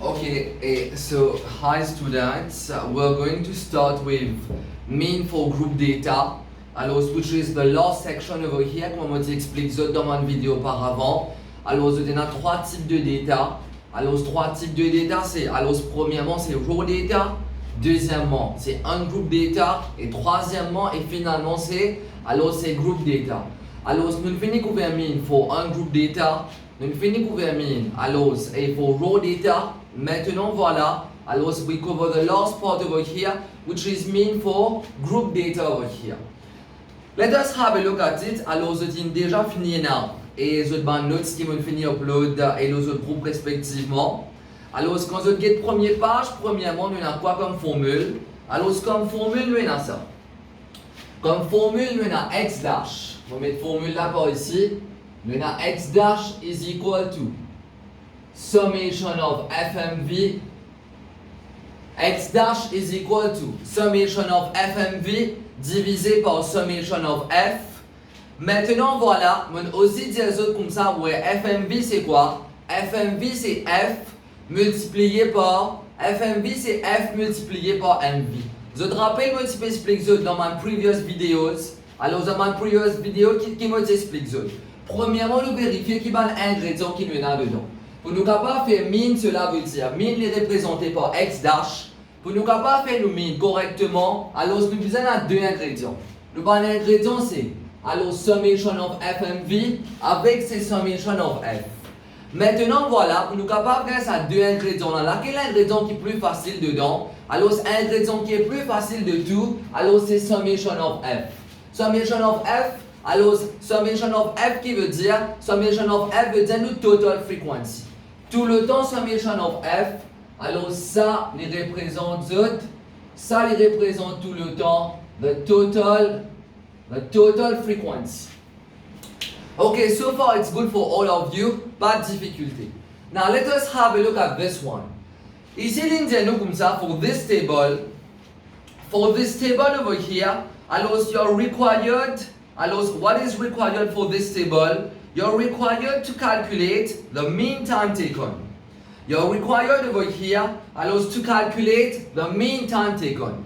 Okay, so hi students, we're going to start with mean for group data. Alors, which is the last section over here, comme on t'explique dans ma vidéo auparavant. Alors, il y a trois types de data. Alors, trois types de data, c'est, alors, premièrement, c'est raw data. Deuxièmement, c'est ungroup data. Et troisièmement, et finalement, c'est, alors, c'est group data. Alors, nous finissons couvert mean for ungroup data. Nous finissons couvert mean, alors, et for raw data. Maintenant, voilà. Alors, we cover the last part over here, which is mean for group data over here. Let us have a look at it. Alors, je tiens déjà fini now. Et je vais notes qui m'ont fini upload et les autres groupes respectivement. Alors, quand je get première page, premièrement, nous avons quoi comme formule? Alors, comme formule, nous avons ça. Comme formule, nous avons x dash. Je vais mettre formule là par ici. Nous avons x dash is equal to summation of FMV. X dash is equal to summation of FMV divisé par summation of F. Maintenant, voilà, on aussi dire les autres comme ça, ouais, FMV c'est quoi? FMV c'est F multiplié par, FMV c'est F multiplié par MV. Je te rappelle, moi, je t'explique ça dans ma previous videos. Alors, dans ma previous vidéo, qui m'a expliqué ça? Premièrement, nous vérifions qu'il y a un ingrédient qui nous est dedans. Pour nous capables de faire mean, cela veut dire mean est représenté par X dash. Pour nous capables de faire nous mean correctement, alors nous avons besoin de deux ingrédients. Le bon ingrédient c'est alors summation of FMV avec ces summation of F. Maintenant voilà, pour nous capables de faire ces deux ingrédients là, quel ingrédient qui est plus facile dedans? Alors c'est ingrédient qui est plus facile de tout, alors c'est summation of F. Summation of F, alors summation of F qui veut dire, summation of F veut dire nous total frequency. Tout le temps summation of F, alors ça les représente ça les représente tout le temps the total frequency. Okay, so far it's good for all of you, pas de difficulté. Now let us have a look at this one. Ici l'indiano comme ça for this table over here, alors you're required, alors what is required for this table? You're required to calculate the mean time taken. You're required over here, alors to calculate the mean time taken.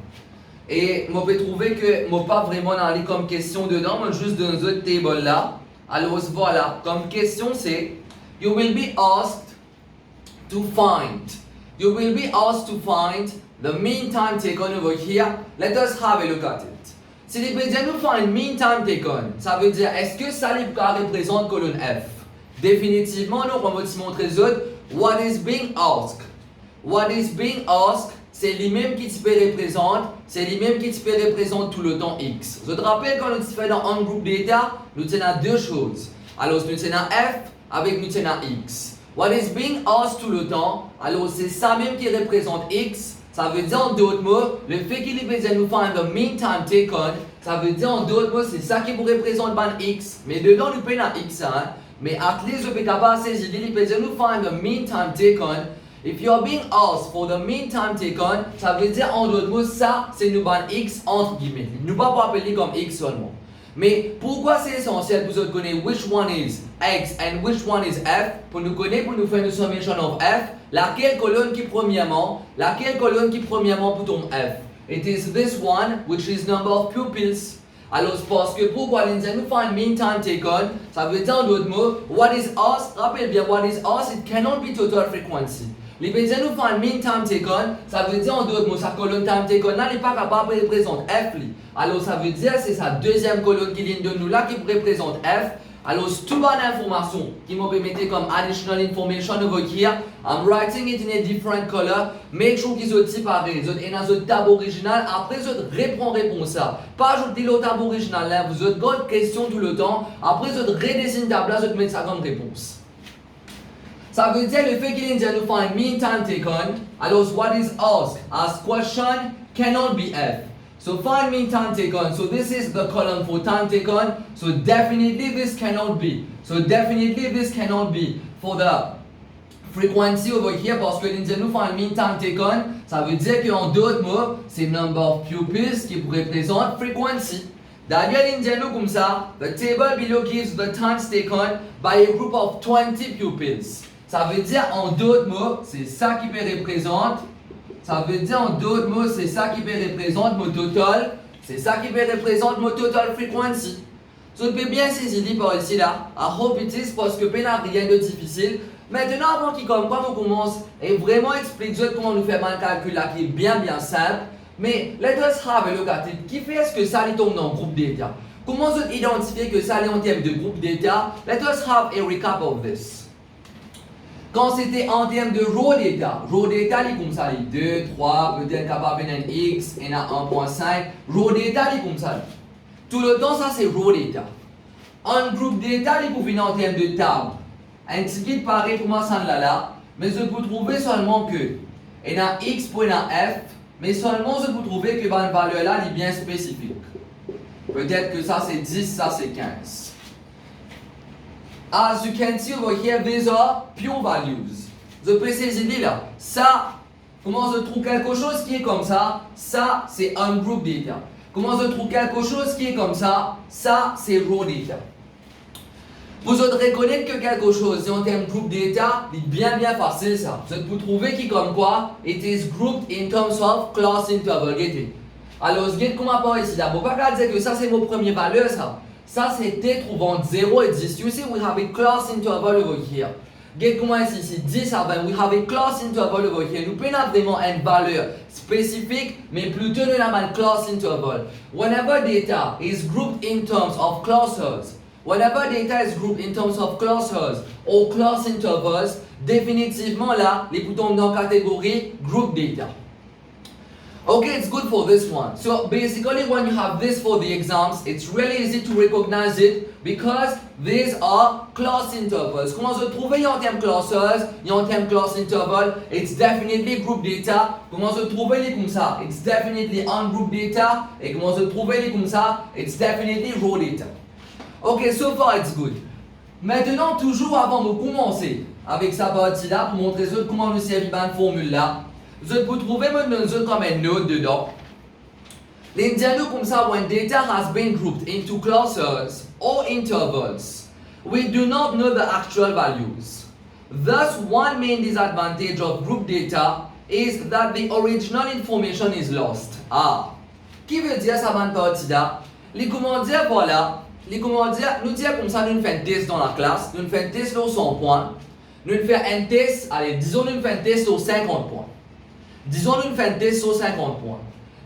Et je peux trouver que je n'ai pas vraiment aller comme question dedans, mais juste dans notre table là. Alors voilà, comme question c'est you will be asked to find. You will be asked to find the mean time taken over here. Let us have a look at it. Si les veut dire nous find mean time taken, ça veut dire est-ce que ça représente colonne F? Définitivement, nous on va te montrer les autres. What is being asked? What is being asked? C'est lui-même qui te représente, c'est lui-même qui te représente tout le temps X. Je te rappelle quand nous faisons dans un groupe data, nous tenons deux choses. Alors nous tenons F avec nous tenons X. What is being asked tout le temps, alors c'est ça même qui représente X. Ça veut dire en d'autres mots, le fait qu'il est besoin de nous find the mean time taken, ça veut dire en d'autres mots, c'est ça qui vous représente ban X. Mais dedans nous payons X, hein. Mais at least je peux capable de saisir, il est besoin de nous find the mean time taken. If you are being asked for the mean time taken, ça veut dire en d'autres mots, ça c'est nous ban X entre guillemets. Nous ne pouvons pas appeler comme X seulement. Mais pourquoi c'est essentiel pour nous connaître which one is X and which one is F? Pour nous connaître, pour nous faire une summation of F, laquelle colonne qui premièrement pour ton F? It is this one which is number of pupils. Alors parce que pourquoi nous find mean time taken, ça veut dire en d'autres mots, what is asked, rappelle bien what is asked, it cannot be total frequency. Les besoins nous find mean time taken, ça veut dire en d'autres mots, sa colonne time taken là n'est pas capable de représenter F. Alors ça veut dire c'est sa deuxième colonne qui vient de nous là qui représente F. Alors c'est toute bonne information qui m'a permis comme additional information over here. I'm writing it in a different color. Make sure qu'ils sont séparés. Vous êtes dans votre tab original. Après vous réponse ça. Pas ajouter le tab original là. Vous êtes une question tout le temps. Après vous redessiner tab là. Vous mettez ça comme réponse. Ça veut dire le fait qu'il est to find mean time taken. Alors what is asked? Asked question cannot be F. So find mean time taken. So this is the column for time taken. So definitely this cannot be. So definitely this cannot be for the frequency over here parce que l'Indien nous find mean time taken. Ça veut dire qu'en d'autres mots, c'est number of pupils qui représente frequency. D'ailleurs, l'Indien nous comme ça, the table below gives the times taken by a group of 20 pupils. Ça veut dire en d'autres mots, c'est ça qui peut représenter. Ça veut dire en d'autres mots, c'est ça qui peut représenter mon total. C'est ça qui peut représenter mon total frequency. So, tu peux bien saisir par ici là. I hope it is parce que n'a rien de difficile. Maintenant, avant qu'il commence, on commence et vraiment expliquer comment nous faire un calcul là qui est bien simple. Mais let us have a look at it. Qui fait est-ce que ça tombe dans le groupe d'état? Comment vous identifier que ça est en termes de groupe d'état? Let us have a recap of this. Quand c'était en termes de row d'état, il est comme ça, 2, 3, peut-être capable d'un X, il y en a 1.5. Row d'état, il est comme ça. Tout le temps, ça c'est row d'état. Un groupe d'état, il peut venir en termes de table. Un petit peu pareil pour moi, ça là, mais je peux trouver seulement que il y a X pour un F, mais seulement je peux trouver que la valeur là est bien spécifique. Peut-être que ça c'est 10, ça c'est 15. As you can see over here, these are pure values. Je peux saisir là. Ça, comment je trouve quelque chose qui est comme ça c'est un groupe d'état. Comment je trouve quelque chose qui est comme ça c'est row d'état. Vous autres reconnaître que quelque chose en termes de groupe d'état est bien facile ça. Vous pouvez trouver qui comme quoi it is grouped in terms of class interval. Alors, je vais comment par ici. D'abord, pas dire que ça c'est mon premier valeur ça. Ça c'était trouvant 0 et 10. You see, we have a class interval over here. Get comment ici, c'est 10 à 20. We have a class interval over here. Nous prenons vraiment une valeur spécifique, mais plutôt nous avons un class interval. Whenever data is grouped in terms of classes, or class intervals, définitivement là, les boutons dans la catégorie group data. Okay, it's good for this one. So basically when you have this for the exams, it's really easy to recognize it because these are class intervals. Comment se trouver en termes classes, en termes class interval, it's definitely group data. Comment se trouver les comme ça, it's definitely ungroup data. Et comment se trouver les comme ça, it's definitely raw data. Okay, so far it's good. Maintenant, toujours avant de commencer avec sa partie là, pour montrer comment nous servir une formule là, je peux trouver maintenant comme une note dedans. L'indiano comme ça, when data has been grouped into classes or intervals, we do not know the actual values. Thus, one main disadvantage of group data is that the original information is lost. Ah, qui veut dire ça va une partie là? Les comment dire voilà. Les comment dire, nous dire comme ça, nous faisons un test dans la classe, nous faisons un test sur 100 points, nous faisons un test, allez, disons nous faisons un test sur 50 points. Disons nous faisons un test sur 50 points.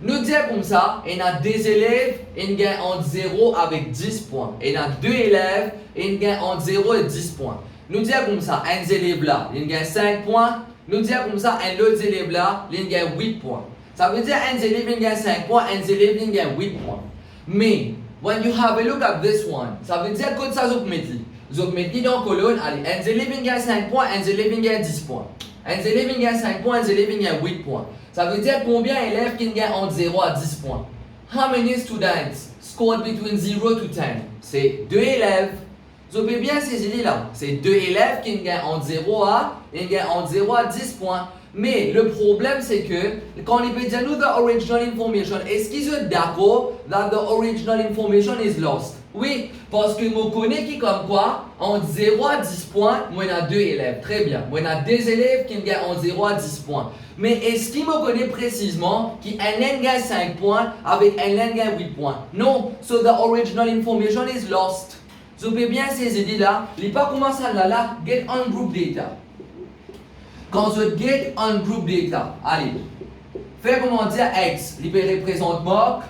Nous dire comme ça, il y a des élèves, ils gagnent entre 0 avec 10 points. Il y a deux élèves, ils gagnent entre 0 et 10 points. Nous dire comme ça, un élève là, il gagne 5 points. Nous dire comme ça, un autre élève là, il gagne 8 points. Ça veut dire un élève, il gagne 5 points, un élève, il gagne 8 points. Mais, when you have a look at this one, ça veut dire que ça vous mettez. Vous mettez dans la colonne, allez, un élève gagne 5 points, un élève gagne 10 points. Un élève gagne 5 points, un élève gagne 8 points. Ça veut dire combien d'élèves qui gagnent entre 0 à 10 points. How many students scored between 0 to 10? C'est 2 élèves. Vous pouvez bien saisir là. C'est 2 élèves qui gagnent entre 0 à 10 points. Mais le problème c'est que quand on peut dire nous the original information, est-ce qu'ils sont d'accord that the original information is lost? Oui, parce que je connais qui comme quoi entre 0 à 10 points, moi il y a 2 élèves. Très bien. Moi il y a 2 élèves qui gagnent entre 0 à 10 points. Mais est-ce qu'il me connaît précisément qui un gagne 5 points avec un gagne 8 points? Non. So the original information is lost. Vous pouvez bien saisir là, il n'est pas comment ça là, get on group data. Quand je get on group data, allez, fais comment dire X, il peut représenter mock,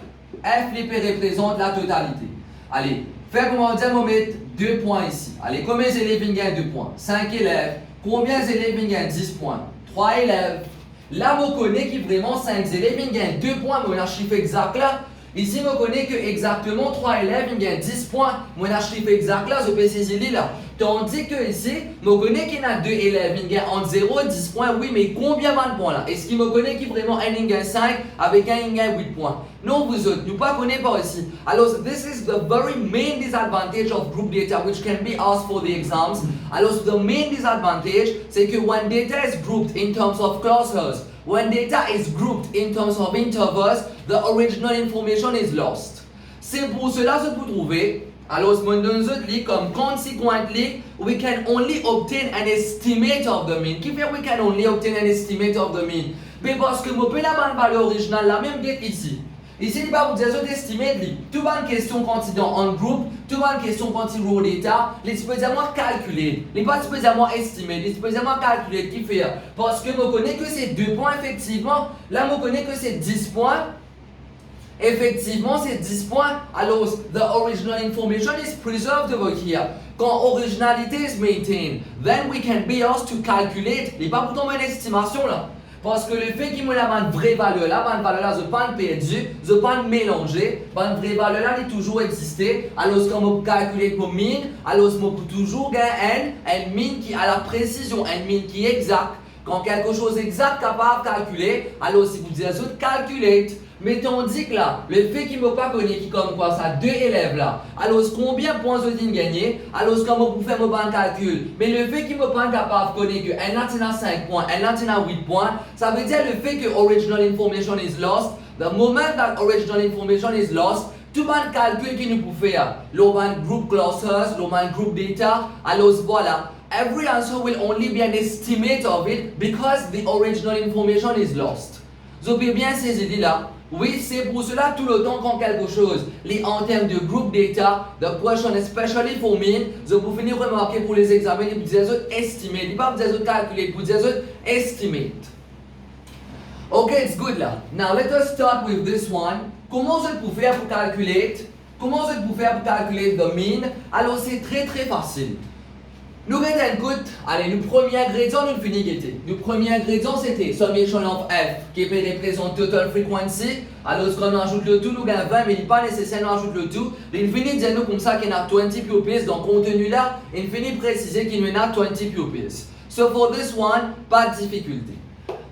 F, il peut représenter la totalité. Allez, fais comment dire, on met 2 points ici. Allez, combien d'élèves gagnent 2 points? 5 élèves. Combien d'élèves gagnent 10 points? 3 élèves. Là, on connaît qui vraiment 5 élèves gagnent 2 points, mais on a un chiffre exact là. Ici, on connaît que exactement 3 élèves gagnent 10 points. Moi, on a un chiffre exact là, je peux saisir là. Tandis que ici, on connaît qu'il y a 2 élèves qui gagnent entre 0 et 10 points. Oui, mais combien de points là? Est-ce qu'il me connaît qui vraiment un gagne 5 avec un gagne 8 points? Non, vous autres, nous ne connaissons pas ici. Alors, this is the very main disadvantage of group data which can be asked for the exams. Alors, the main disadvantage, c'est que when data is grouped in terms of classes, when data is grouped in terms of intervals, the original information is lost. C'est pour cela que vous pouvez trouver Alors, mon donne comme consequently, we can only obtain an estimate of the mean. Qui fait we can only obtain an estimate of the mean? Mais parce que mon peux la bonne valeur originale, la même get ici. Ici, il va vous dire que estimate, tout bonne question quand il est en groupe, tout bonne question quand il raw data, les supposément calculer, les pas supposément estimer, les supposément calculer qui fait. Parce que je connais que c'est 2 points effectivement, là je connais que c'est 10 points. Effectivement, c'est 10 points. Alors, the original information is preserved over here. Quand originalité is maintained, then we can be asked to calculate. Il n'est pas pourtant une estimation là. Parce que le fait qu'il me la vraie valeur là, je ne pas perdu, je ne pas mélanger, la vraie valeur là, elle toujours existé. Alors, quand on calcule pour mean, alors on peut toujours gagner un mean qui a la précision, un mean qui est exact. Quand quelque chose est exact capable de calculer, alors si vous dites calculate. Mais tandis que là, le fait qu'il ne m'a pas connu qui comme quoi ça, 2 élèves là, alors combien de points je gagné, alors comment vous faites mon calcul, mais le fait qu'il ne m'a pas capable de connaître qu'un là a 5 points, un là a 8 points, ça veut dire le fait que original information is lost, the moment that original information is lost, tout le calcul qu'il nous peut faire, l'open group classes, l'open group data, alors voilà. Every answer will only be an estimate of it because the original information is lost. Vous avez bien ces idées-là. Oui, c'est pour cela tout le temps quand quelque chose, en termes de group data, the question especially for me, je peux finir remarquer pour les examens, vous dites estimate, il ne pas vous dire calculer, vous dites estimate. Ok, it's good là. Now let us start with this one. Comment je peux faire pour calculer? Comment je peux faire pour calculer the mean? Alors c'est très facile. Nous regardons, allez, le premier ingrédient, nous finissons. Le premier ingrédient, c'était summation of f, qui représente total frequency. Alors, quand on ajoute le tout, nous gagnons 20, mais il n'est pas nécessaire d'ajouter le tout. Il finit de dire comme ça qu'il y a 20 pupils. Dans le contenu là, il finit de préciser qu'il y a 20 pupils. So, for this one, pas de difficulté.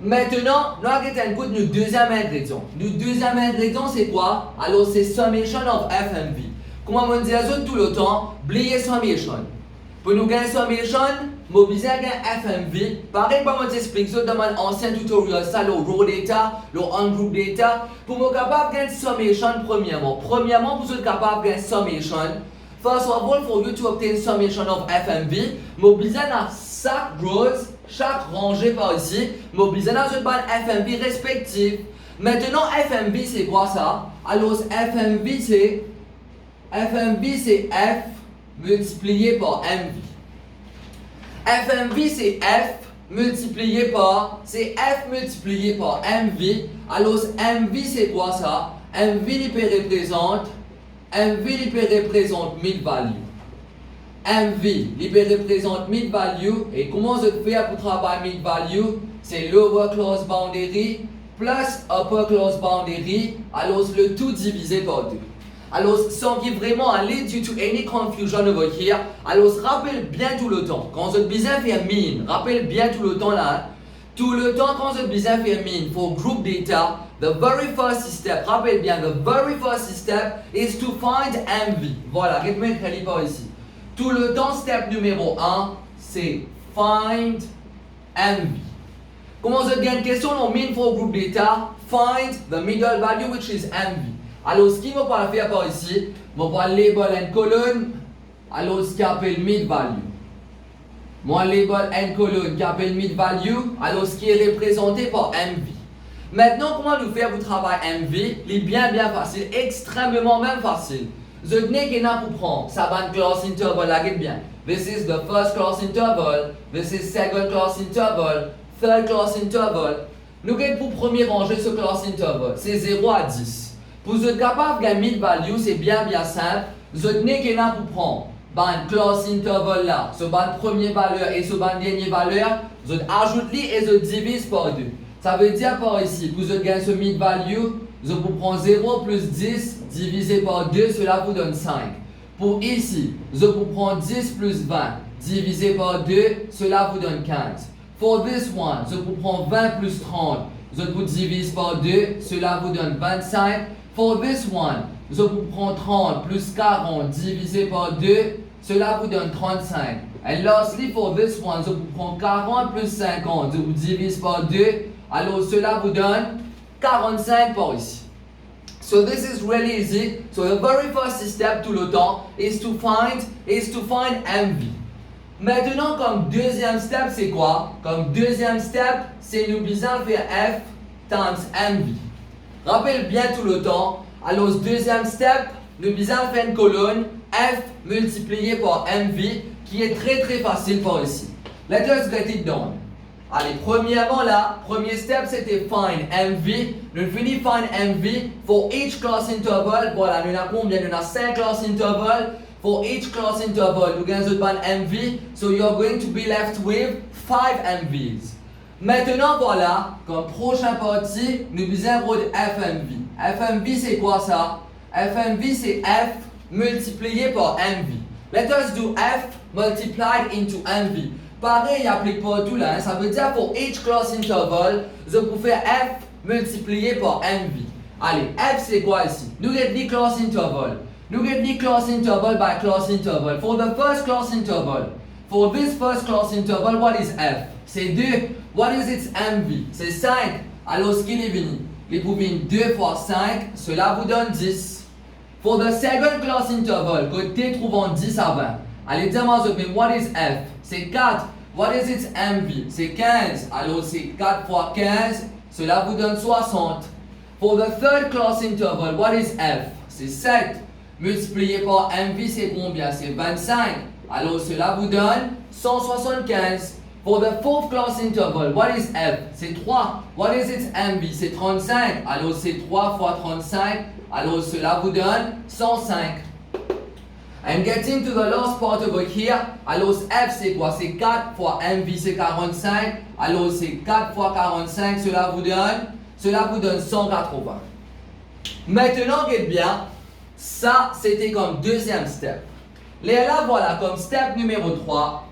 Maintenant, nous regardons le deuxième ingrédient. Le deuxième ingrédient, c'est quoi? Alors, c'est summation of FMV. Comment on dit tout le temps? Oubliez summation. Pour nous gagner summation, mobiliser un FMV. Pareil, comme on t'explique ça dans mon ancien tutoriel, ça, le raw data, le on-group data. Pour nous capable de gagner summation, premièrement, vous êtes capable de gagner summation. First of all, for you to obtain summation of FMV, mobiliser dans chaque rows, chaque rangée par ici, mobiliser dans une bande FMV respective. Maintenant, FMV, c'est quoi ça? Alors, FMV, c'est F multiplié par MV. FMV c'est F multiplié par MV. Alors MV c'est quoi ça? MV il peut représenter mid value. MV il peut représenter mid value. Et comment je fais pour travailler mid value? C'est lower class boundary plus upper class boundary. Alors le tout divisé par 2. Alors, sans qu'il vraiment aller due to any confusion over here, alors rappelle bien tout le temps. Quand vous êtes besoin de faire mean, rappelle bien tout le temps là. Tout le temps quand vous êtes besoin de faire mean for group data, the very first step, rappelle bien, the very first step is to find MV. Voilà, retenez par ici. Tout le temps, step numéro 1, c'est find MV. Comment vous êtes une question dans mean for group data? Find the middle value which is MV. Alors, ce qui va pas faire par ici, on va label une colonne, alors ce qui appelle mid value. Moi, label une colonne qui appelle mid value, alors ce qui est représenté par MV. Maintenant, comment nous faire pour travailler MV? Il est bien facile, extrêmement même facile. Je n'ai qu'un pour prendre, ça va une class interval, là, bien. This is the first class interval, this is second class interval, third class interval. Nous avons pour premier ranger ce class interval, c'est 0 à 10. Pour être capable de gagner mid value, c'est bien simple. Vous n'avez qu'un pour prendre une class interval là, ce premier valeur et ce dernier valeur, vous ajoutez et vous divisez par 2. Ça veut dire par ici, pour vous gagner ce mid value, vous prenez 0 plus 10 divisé par 2, cela vous donne 5. Pour ici, vous prenez 10 plus 20 divisé par 2, cela vous donne 15. For this one, vous prenez 20 plus 30, vous divisez par 2, cela vous donne 25. For this one, je vous prends 30 plus 40 divisé par 2, cela vous donne 35. And lastly, for this one, je vous prends 40 plus 50, je vous divise par 2, alors cela vous donne 45 par ici. So this is really easy. So the very first step tout le temps is to find MV. Maintenant, comme deuxième step, c'est quoi? Comme deuxième step, c'est nous besoin faire F times MV. Rappelle bien tout le temps. Alors, deuxième step, nous besoin faire une colonne F multiplié par MV qui est très très facile par ici. Let us get it done. Allez, premièrement là, premier step c'était find MV. Nous finissons find MV for each class interval. Voilà, nous avons combien? Nous avons 5 class interval. For each class interval, nous avons un MV. So you're going to be left with 5 MVs. Maintenant voilà, comme prochain partie, nous besoin de FMV. FMV c'est quoi ça? FMV c'est F multiplié par MV. Let us do F multiplied into MV. Pareil, il applique partout là. Ça veut dire pour each class interval, je peux faire F multiplié par MV. Allez, F c'est quoi ici? Nous avons dit class interval. Nous avons dit class interval by class interval. For the first class interval, for this first class interval, what is F? C'est 2. What is its MV? C'est 5. Alors, ce qu'il est venu? Il vous vient 2 fois 5, cela vous donne 10. For the second class interval, côté trouvant 10 à 20. Allez, dis-moi, what is F? C'est 4. What is its MV? C'est 15. Alors, c'est 4 fois 15, cela vous donne 60. For the third class interval, what is F? C'est 7. Multiplié par MV, c'est combien? C'est 25. Alors, cela vous donne 175. For the fourth class interval, what is F? C'est 3. What is its MV? C'est 35. Alors, c'est 3 fois 35. Alors, cela vous donne 105. And getting to the last part over here, alors F c'est quoi? C'est 4 fois MV, c'est 45. Alors, c'est 4 fois 45, cela vous donne 180. Maintenant, regardez bien, ça, c'était comme deuxième step. Là, voilà, comme step numéro 3.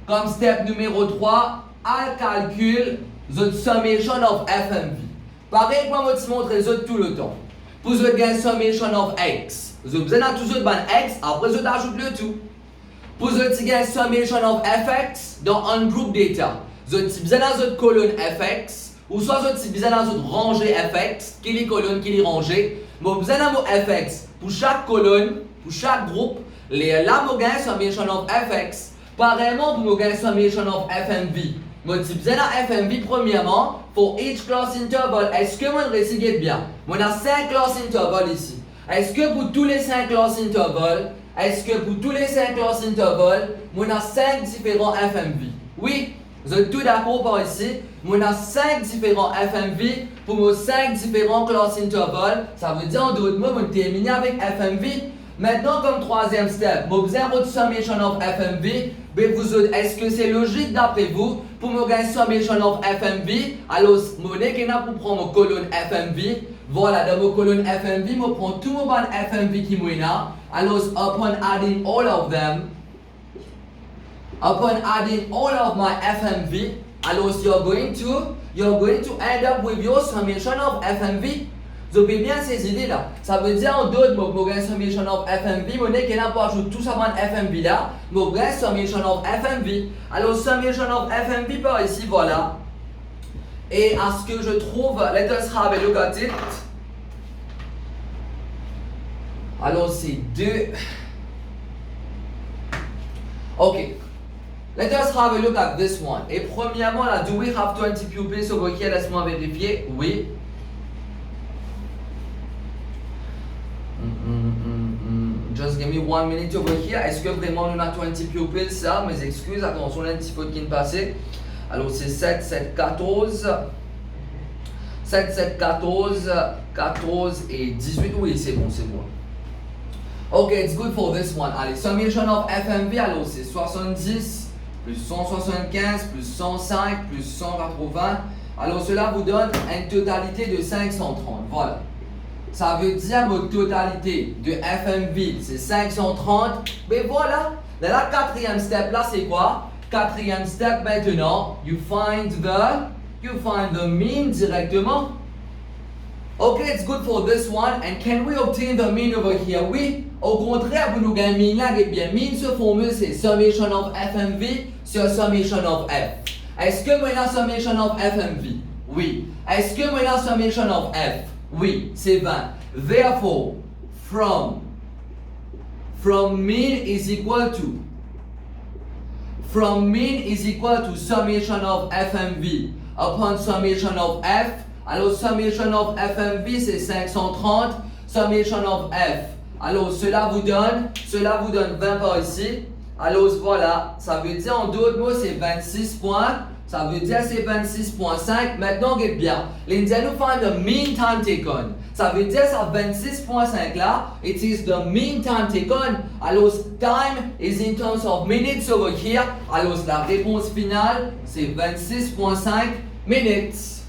Comme step numéro 3, elle calcule the summation of FMV. Pareil, moi, je vais te montrer ça tout le temps. Pour vous gagner summation of X. Vous avez toujours ban X, après vous ajoutez le tout. Pour vous gagner summation of FX dans un groupe data. Vous avez une colonne FX, ou soit vous avez une rangée FX, qui est colonne, qui est rangée. Mais vous avez un FX pour chaque colonne, pour chaque groupe. Là, vous gagnez summation of FX. Pareillement, pour gagner summation of FMV. Moi, si vous avez un FMV, premièrement, for each class interval, est-ce que moi, je récite bien? Moi, on a 5 class interval ici. Est-ce que pour tous les 5 class interval, moi, on a 5 différents FMV? Oui, vous êtes tout d'accord par ici. Moi, on a 5 différents FMV pour nos 5 différents class interval. Ça veut dire, en d'autres mots, on termine avec FMV. Maintenant, comme troisième step, vous avez votre summation of FMV. Est-ce que c'est logique d'après vous pour me gagner summation of FMV? Alors, je pour prendre mon colonne FMV. Voilà, dans mon colonne FMV, je prends tout mon FMV qui est là. Alors, upon adding all of them, upon adding all of my FMV, alors you're going to end up with your summation of FMV. Vous avez bien ces idées là. Ça veut dire en d'autres mots, vous avez summation of FMV, vous n'avez qu'à pas ajouter tout ça dans FMV là, vous avez summation of FMV. Alors summation of FMV par ici, voilà. Et à ce que je trouve, let us have a look at it. Alors c'est 2. Ok. Let us have a look at this one. Et premièrement là, do we have 20 pupils over here? Laisse-moi vérifier. Oui. Just give me 1 minute over here. Est-ce que vraiment on a 20 pupils? Ça, mes excuses. Attention, on a un petit faute qui est passé. Alors c'est 7, 7, 14. 7, 7, 14. 14 et 18. Oui, c'est bon, c'est bon. Ok, it's good for this one. Allez, summation of FMV. Alors c'est 70 plus 175 plus 105 plus 180. Alors cela vous donne une totalité de 530. Voilà. Ça veut dire votre totalité de FMV, c'est 530. Mais voilà, dans la quatrième step là, c'est quoi? Quatrième step maintenant, you find the mean directement. Okay, it's good for this one. And can we obtain the mean over here? Oui, au contraire, vous nous gagnez mean là, et bien mean, ce formule, c'est summation of FMV sur summation of F. Est-ce que moi, la summation of FMV? Oui. Est-ce que moi, la summation of F? Oui, c'est 20. Therefore, from mean is equal to summation of FMV upon summation of F. Alors, summation of FMV, c'est 530. Summation of F. Alors, cela vous donne 20 par ici. Alors, voilà, ça veut dire en d'autres mots, c'est 26 points. Ça veut dire c'est 26.5. Maintenant, regarde bien. L'Indien nous find the mean time taken. Ça veut dire ça 26.5 là. It is the mean time taken. Alors, time is in terms of minutes over here. Alors, la réponse finale, c'est 26.5 minutes.